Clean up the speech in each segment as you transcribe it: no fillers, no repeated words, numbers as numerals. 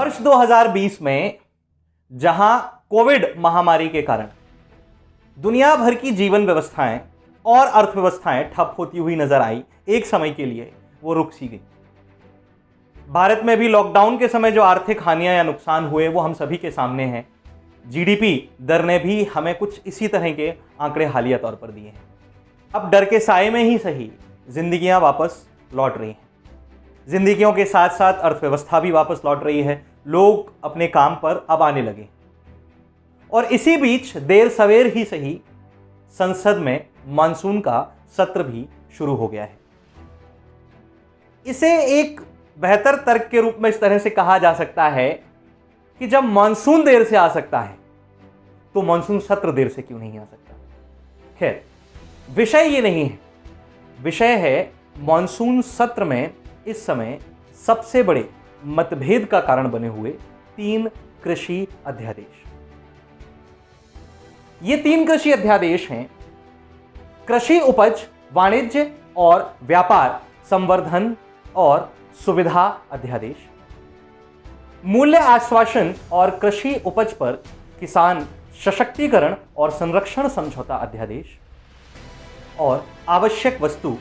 वर्ष 2020 में जहां कोविड महामारी के कारण दुनिया भर की जीवन व्यवस्थाएं और अर्थव्यवस्थाएं ठप होती हुई नजर आई, एक समय के लिए वो रुक सी गई। भारत में भी लॉकडाउन के समय जो आर्थिक हानियां या नुकसान हुए वो हम सभी के सामने हैं। जीडीपी दर ने भी हमें कुछ इसी तरह के आंकड़े हालिया तौर पर दिए हैं। अब डर के साए में ही सही जिंदगियां वापस लौट रही हैं। जिंदगियों के साथ साथ अर्थव्यवस्था भी वापस लौट रही है। लोग अपने काम पर अब आने लगे और इसी बीच देर सवेर ही सही संसद में मानसून का सत्र भी शुरू हो गया है। इसे एक बेहतर तर्क के रूप में इस तरह से कहा जा सकता है कि जब मानसून देर से आ सकता है तो मानसून सत्र देर से क्यों नहीं आ सकता। खैर, विषय ये नहीं है। विषय है मानसून सत्र में इस समय सबसे बड़े मतभेद का कारण बने हुए 3 कृषि अध्यादेश। ये 3 कृषि अध्यादेश हैं कृषि उपज, वाणिज्य और व्यापार संवर्धन और सुविधा अध्यादेश, मूल्य आश्वासन और कृषि उपज पर किसान सशक्तिकरण और संरक्षण समझौता अध्यादेश और आवश्यक वस्तु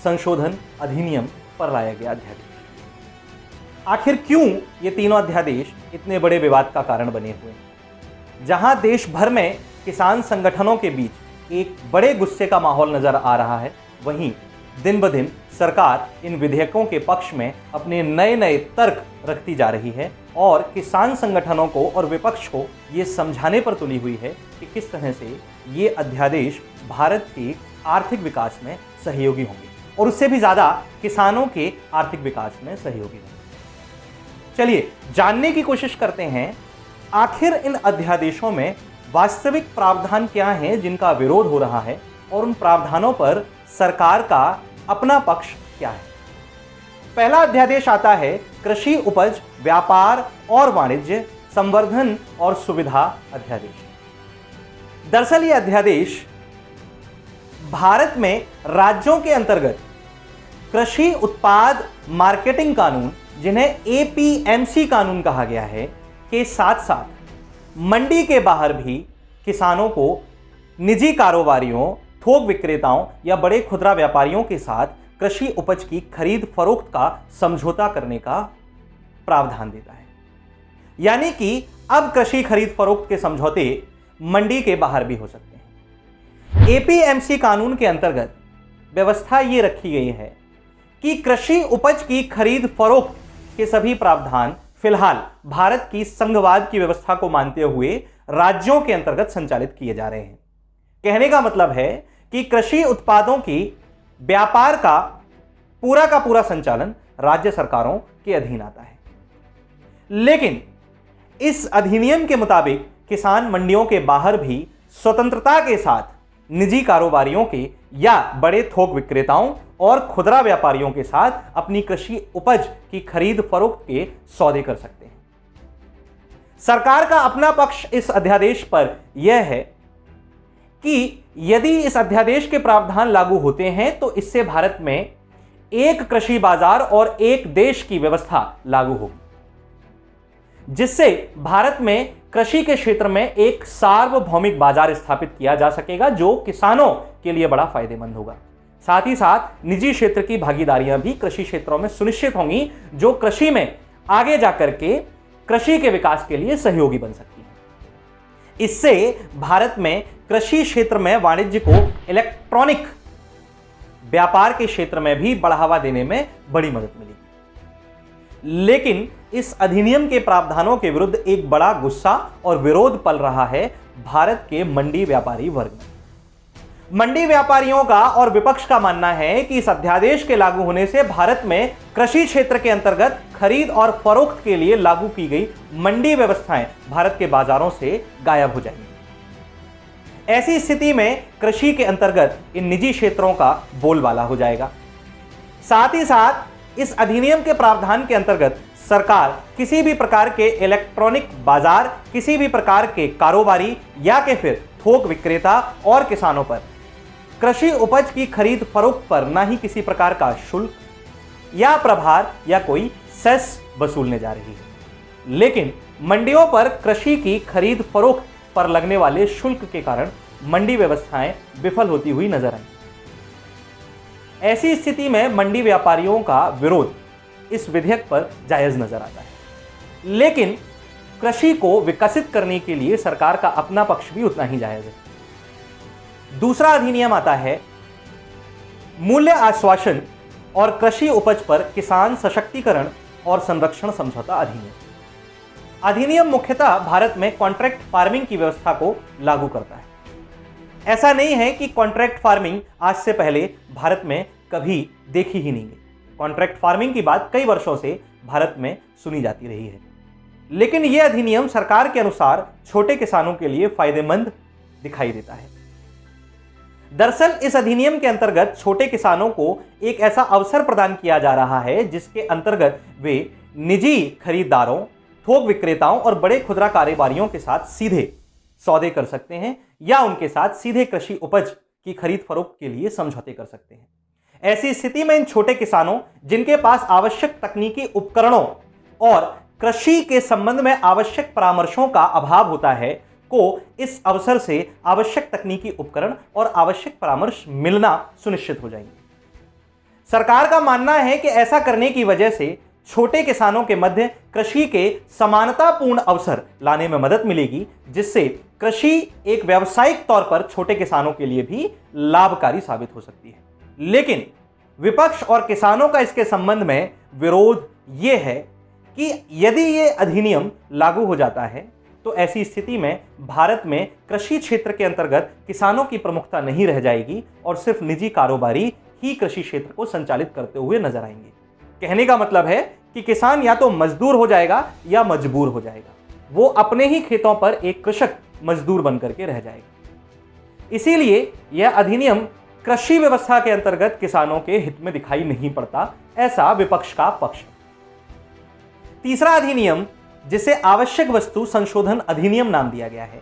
संशोधन अधिनियम पर लाया गया अध्यादेश। आखिर क्यों ये तीनों अध्यादेश इतने बड़े विवाद का कारण बने हुए हैं? जहां देश भर में किसान संगठनों के बीच एक बड़े गुस्से का माहौल नजर आ रहा है, वहीं दिन ब दिन सरकार इन विधेयकों के पक्ष में अपने नए नए तर्क रखती जा रही है और किसान संगठनों को और विपक्ष को ये समझाने पर तुली हुई है कि किस तरह से ये अध्यादेश भारत के आर्थिक विकास में सहयोगी होंगे और उससे भी ज्यादा किसानों के आर्थिक विकास में सहयोगी होंगे। चलिए जानने की कोशिश करते हैं आखिर इन अध्यादेशों में वास्तविक प्रावधान क्या हैं जिनका विरोध हो रहा है और उन प्रावधानों पर सरकार का अपना पक्ष क्या है। पहला अध्यादेश आता है कृषि उपज, व्यापार और वाणिज्य संवर्धन और सुविधा अध्यादेश। दरअसल यह अध्यादेश भारत में राज्यों के अंतर्गत कृषि उत्पाद मार्केटिंग कानून, जिन्हें एपीएमसी कानून कहा गया है, के साथ साथ मंडी के बाहर भी किसानों को निजी कारोबारियों, थोक विक्रेताओं या बड़े खुदरा व्यापारियों के साथ कृषि उपज की खरीद फरोख्त का समझौता करने का प्रावधान देता है। यानी कि अब कृषि खरीद फरोख्त के समझौते मंडी के बाहर भी हो सकते हैं। एपीएमसी कानून के अंतर्गत व्यवस्था ये रखी गई है कि कृषि उपज की खरीद फरोख्त के सभी प्रावधान फिलहाल भारत की संघवाद की व्यवस्था को मानते हुए राज्यों के अंतर्गत संचालित किए जा रहे हैं। कहने का मतलब है कि कृषि उत्पादों की व्यापार का पूरा संचालन राज्य सरकारों के अधीन आता है। लेकिन इस अधिनियम के मुताबिक किसान मंडियों के बाहर भी स्वतंत्रता के साथ निजी कारोबारियों के या बड़े थोक विक्रेताओं और खुदरा व्यापारियों के साथ अपनी कृषि उपज की खरीद फरोख्त के सौदे कर सकते हैं। सरकार का अपना पक्ष इस अध्यादेश पर यह है कि यदि इस अध्यादेश के प्रावधान लागू होते हैं तो इससे भारत में एक कृषि बाजार और एक देश की व्यवस्था लागू होगी, जिससे भारत में कृषि के क्षेत्र में एक सार्वभौमिक बाजार स्थापित किया जा सकेगा, जो किसानों के लिए बड़ा फायदेमंद होगा। साथ ही साथ निजी क्षेत्र की भागीदारियां भी कृषि क्षेत्रों में सुनिश्चित होंगी, जो कृषि में आगे जाकर के कृषि के विकास के लिए सहयोगी बन सकती है। इससे भारत में कृषि क्षेत्र में वाणिज्य को इलेक्ट्रॉनिक व्यापार के क्षेत्र में भी बढ़ावा देने में बड़ी मदद मिलेगी। लेकिन इस अधिनियम के प्रावधानों के विरुद्ध एक बड़ा गुस्सा और विरोध पल रहा है भारत के मंडी व्यापारी वर्ग में। मंडी व्यापारियों का और विपक्ष का मानना है कि इस अध्यादेश के लागू होने से भारत में कृषि क्षेत्र के अंतर्गत खरीद और फरोख्त के लिए लागू की गई मंडी व्यवस्थाएं भारत के बाजारों से गायब हो जाएंगी। ऐसी स्थिति में कृषि के अंतर्गत इन निजी क्षेत्रों का बोलबाला हो जाएगा। साथ ही साथ इस अधिनियम के प्रावधान के अंतर्गत सरकार किसी भी प्रकार के इलेक्ट्रॉनिक बाजार, किसी भी प्रकार के कारोबारी या के फिर थोक विक्रेता और किसानों पर कृषि उपज की खरीद फरोख्त पर ना ही किसी प्रकार का शुल्क या प्रभार या कोई सेस वसूलने जा रही है। लेकिन मंडियों पर कृषि की खरीद फरोख्त पर लगने वाले शुल्क के कारण मंडी व्यवस्थाएं विफल होती हुई नजर आई। ऐसी स्थिति में मंडी व्यापारियों का विरोध इस विधेयक पर जायज नजर आता है, लेकिन कृषि को विकसित करने के लिए सरकार का अपना पक्ष भी उतना ही जायज है। दूसरा अधिनियम आता है मूल्य आश्वासन और कृषि उपज पर किसान सशक्तिकरण और संरक्षण समझौता अधिनियम। अधिनियम मुख्यतः भारत में कॉन्ट्रैक्ट फार्मिंग की व्यवस्था को लागू करता है। ऐसा नहीं है कि कॉन्ट्रैक्ट फार्मिंग आज से पहले भारत में कभी देखी ही नहीं गई। कॉन्ट्रैक्ट फार्मिंग की बात कई वर्षों से भारत में सुनी जाती रही है, लेकिन यह अधिनियम सरकार के अनुसार छोटे किसानों के लिए फायदेमंद दिखाई देता है। दरअसल इस अधिनियम के अंतर्गत छोटे किसानों को एक ऐसा अवसर प्रदान किया जा रहा है जिसके अंतर्गत वे निजी खरीदारों, थोक विक्रेताओं और बड़े खुदरा कारोबारियों के साथ सीधे सौदे कर सकते हैं या उनके साथ सीधे कृषि उपज की खरीद फरोख्त के लिए समझौते कर सकते हैं। ऐसी स्थिति में इन छोटे किसानों जिनके पास आवश्यक तकनीकी उपकरणों और कृषि के संबंध में आवश्यक परामर्शों का अभाव होता है को इस अवसर से आवश्यक तकनीकी उपकरण और आवश्यक परामर्श मिलना सुनिश्चित हो जाएंगे। सरकार का मानना है कि ऐसा करने की वजह से छोटे किसानों के मध्य कृषि के समानतापूर्ण अवसर लाने में मदद मिलेगी, जिससे कृषि एक व्यावसायिक तौर पर छोटे किसानों के लिए भी लाभकारी साबित हो सकती है। लेकिन विपक्ष और किसानों का इसके संबंध में विरोध यह है कि यदि यह अधिनियम लागू हो जाता है तो ऐसी स्थिति में भारत में कृषि क्षेत्र के अंतर्गत किसानों की प्रमुखता नहीं रह जाएगी और सिर्फ निजी कारोबारी ही कृषि क्षेत्र को संचालित करते हुए नजर आएंगे। कहने का मतलब है कि किसान या तो मजदूर हो जाएगा या मजबूर हो जाएगा, वो अपने ही खेतों पर एक कृषक मजदूर बनकर के रह जाएगा। इसीलिए यह अधिनियम कृषि व्यवस्था के अंतर्गत किसानों के हित में दिखाई नहीं पड़ता, ऐसा विपक्ष का पक्ष है। तीसरा अधिनियम, जिसे आवश्यक वस्तु संशोधन अधिनियम नाम दिया गया है,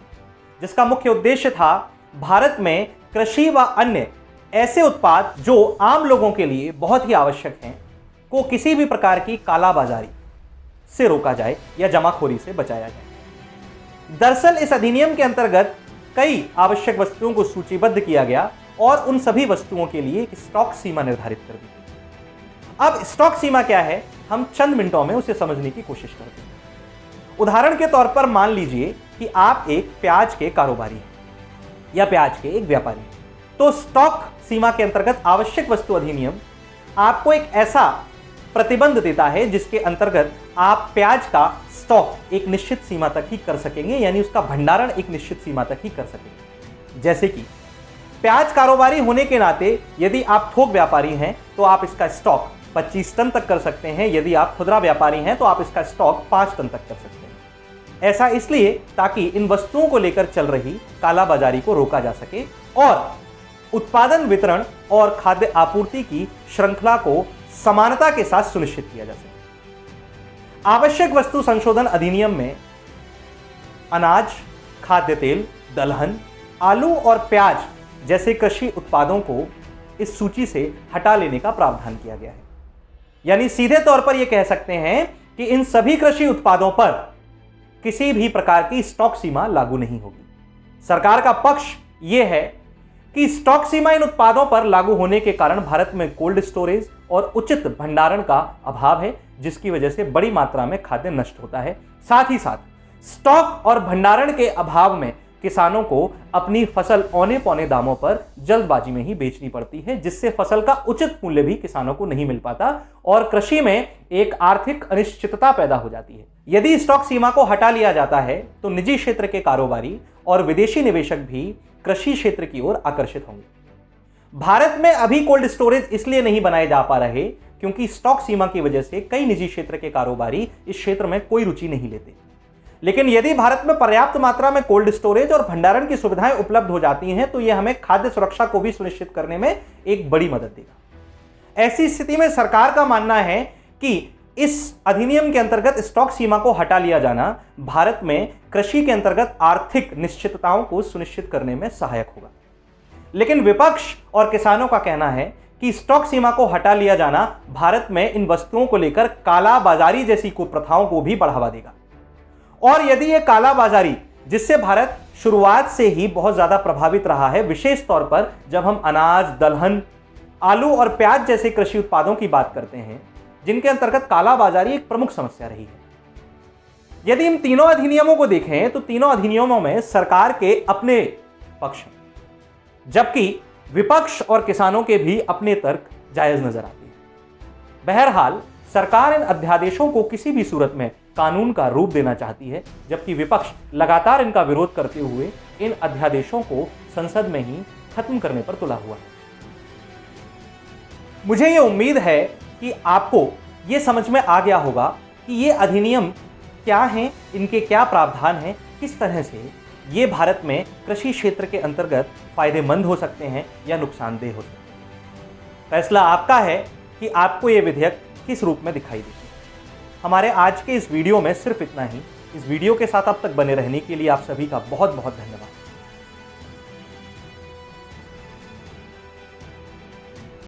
जिसका मुख्य उद्देश्य था भारत में कृषि व अन्य ऐसे उत्पाद जो आम लोगों के लिए बहुत ही आवश्यक हैं को किसी भी प्रकार की कालाबाजारी से रोका जाए या जमाखोरी से बचाया जाए। दरअसल इस अधिनियम के अंतर्गत कई आवश्यक वस्तुओं को सूचीबद्ध किया गया और उन सभी वस्तुओं के लिए एक स्टॉक सीमा निर्धारित कर दी गई। अब स्टॉक सीमा क्या है, हम चंद मिनटों में उसे समझने की कोशिश करते हैं। उदाहरण के तौर पर मान लीजिए कि आप एक प्याज के कारोबारी हैं या प्याज के एक व्यापारी हैं, तो स्टॉक सीमा के अंतर्गत आवश्यक वस्तु अधिनियम आपको एक ऐसा प्रतिबंध देता है जिसके अंतर्गत आप प्याज का स्टॉक एक निश्चित सीमा तक ही कर सकेंगे, यानी उसका भंडारण एक निश्चित सीमा तक ही कर सकेंगे। जैसे कि प्याज कारोबारी होने के नाते यदि आप थोक व्यापारी हैं तो आप इसका स्टॉक 25 टन तक कर सकते हैं, यदि आप खुदरा व्यापारी हैं तो आप इसका स्टॉक 5 टन तक कर सकते हैं। ऐसा इसलिए ताकि इन वस्तुओं को लेकर चल रही कालाबाजारी को रोका जा सके और उत्पादन, वितरण और खाद्य आपूर्ति की श्रृंखला को समानता के साथ सुनिश्चित किया जा सके। आवश्यक वस्तु संशोधन अधिनियम में अनाज, खाद्य तेल, दलहन, आलू और प्याज जैसे कृषि उत्पादों को इस सूची से हटा लेने का प्रावधान किया गया है। यानी सीधे तौर पर यह कह सकते हैं कि इन सभी कृषि उत्पादों पर किसी भी प्रकार की स्टॉक सीमा लागू नहीं होगी। सरकार का पक्ष यह है कि स्टॉक सीमा इन उत्पादों पर लागू होने के कारण भारत में कोल्ड स्टोरेज और उचित भंडारण का अभाव है, जिसकी वजह से बड़ी मात्रा में खाद्य नष्ट होता है। साथ ही साथ स्टॉक और भंडारण के अभाव में किसानों को अपनी फसल औने पौने दामों पर जल्दबाजी में ही बेचनी पड़ती है, जिससे फसल का उचित मूल्य भी किसानों को नहीं मिल पाता और कृषि में एक आर्थिक अनिश्चितता पैदा हो जाती है। यदि स्टॉक सीमा को हटा लिया जाता है तो निजी क्षेत्र के कारोबारी और विदेशी निवेशक भी कृषि क्षेत्र की ओर आकर्षित होंगे। भारत में अभी कोल्ड स्टोरेज इसलिए नहीं बनाए जा पा रहे क्योंकि स्टॉक सीमा की वजह से कई निजी क्षेत्र के कारोबारी इस क्षेत्र में कोई रुचि नहीं लेते। लेकिन यदि भारत में पर्याप्त मात्रा में कोल्ड स्टोरेज और भंडारण की सुविधाएं उपलब्ध हो जाती हैं तो यह हमें खाद्य सुरक्षा को भी सुनिश्चित करने में एक बड़ी मदद देगा। ऐसी स्थिति में सरकार का मानना है कि इस अधिनियम के अंतर्गत स्टॉक सीमा को हटा लिया जाना भारत में कृषि के अंतर्गत आर्थिक निश्चितताओं को सुनिश्चित करने में सहायक होगा। लेकिन विपक्ष और किसानों का कहना है कि स्टॉक सीमा को हटा लिया जाना भारत में इन वस्तुओं को लेकर काला बाजारी जैसी कुप्रथाओं को भी बढ़ावा देगा। और यदि यह कालाबाजारी, जिससे भारत शुरुआत से ही बहुत ज्यादा प्रभावित रहा है, विशेष तौर पर जब हम अनाज, दलहन, आलू और प्याज जैसे कृषि उत्पादों की बात करते हैं, जिनके अंतर्गत कालाबाजारी एक प्रमुख समस्या रही है। यदि हम तीनों अधिनियमों को देखें तो तीनों अधिनियमों में सरकार के अपने पक्ष हैं, जबकि विपक्ष और किसानों के भी अपने तर्क जायज नजर आते हैं। बहरहाल सरकार इन अध्यादेशों को किसी भी सूरत में कानून का रूप देना चाहती है, जबकि विपक्ष लगातार इनका विरोध करते हुए इन अध्यादेशों को संसद में ही खत्म करने पर तुला हुआ है। मुझे यह उम्मीद है कि आपको यह समझ में आ गया होगा कि ये अधिनियम क्या हैं, इनके क्या प्रावधान हैं, किस तरह से ये भारत में कृषि क्षेत्र के अंतर्गत फायदेमंद हो सकते हैं या नुकसानदेह हो सकते हैं। फैसला आपका है कि आपको ये विधेयक किस रूप में दिखाई देते हैं। हमारे आज के इस वीडियो में सिर्फ इतना ही। इस वीडियो के साथ अब तक बने रहने के लिए आप सभी का बहुत बहुत धन्यवाद।